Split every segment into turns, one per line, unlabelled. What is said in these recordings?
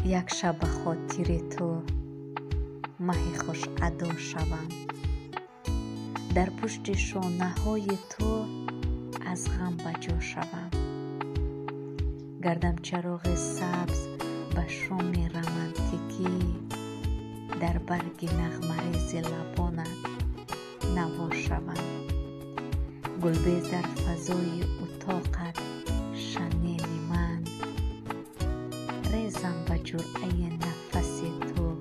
یک شب به خاطر تو مه خوش ادا شوم، در پشت شانه های تو از غم بجا شوم. گردم چراغ سبز به شام رمانتیکی، در برگ نغمه‌ریز لبانت نوا شوم. گلبیز در فضای اتاقت شنیل من، ریزم به جرعه نفس تو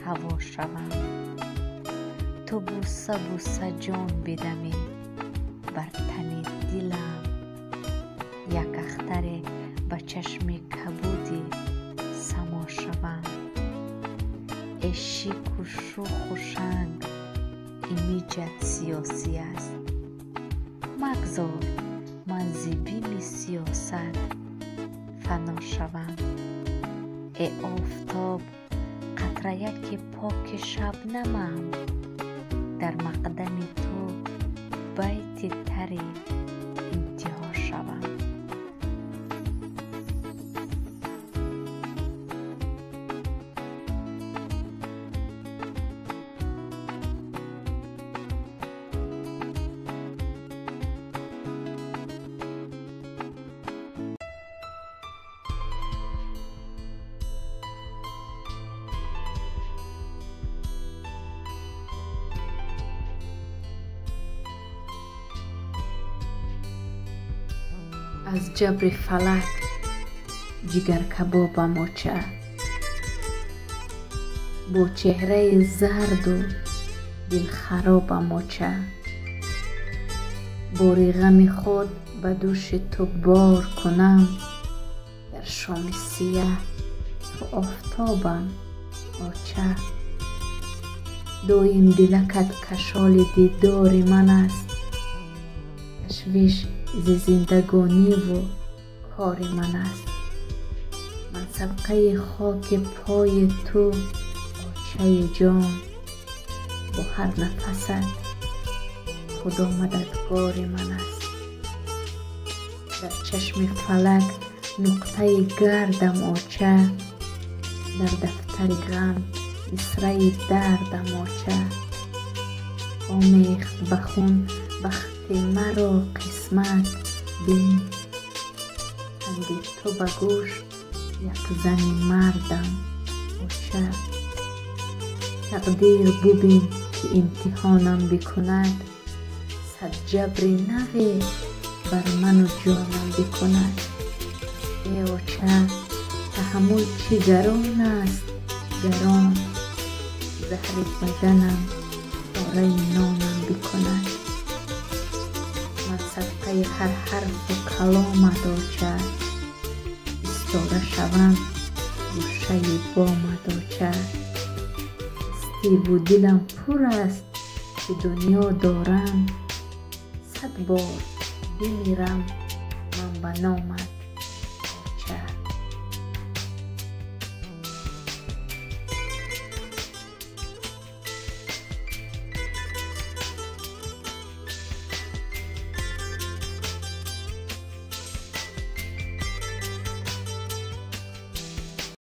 هوا شوم. تو بوسه بوسه جان بدمی بر تن دلم، یک اختر به چشم کبودی سما شوم. ای شیک و شوخ و شنگ ایمیجت سیاسی است، مگذار من ز بیم سیاست فنا شوم. ای آفتاب قطره یک پاک شبنمم، در مقدم تو بیت تری انتها شوم. از جبر فلک جگر کبابم آچه، با چهره زرد و دل خرابم آچه. بار غم خود به دوش تو بار کنم، در شام سیه تو آفتابم آچه. دایم دلکت کشال دیدار من است، تشویش ز زندگانی و کار من است. من صدقه خاک پای تو آچه جان، با هر نفست خدا مددگار من است. در چشم فلک نقطه گردم آچه، در دفتر غم مصرع دردم آچه. آمیخت به خون بخت مرا قسمت بین، پند تو به گوش یک زن مردم آچه. تقدیر ببین که امتحانم بکند، صد جبر نوی بر من و جانم بکند. ای آچه تحمل چه گران است گران، زهر بدنم پاره نانم بکند. من صدقه هر حرف و کلامت آچه، استاره شوم گوشه بامت آچه. هستی و دلم پر است که دنیا دارم، صد بار بمیرم من به نامت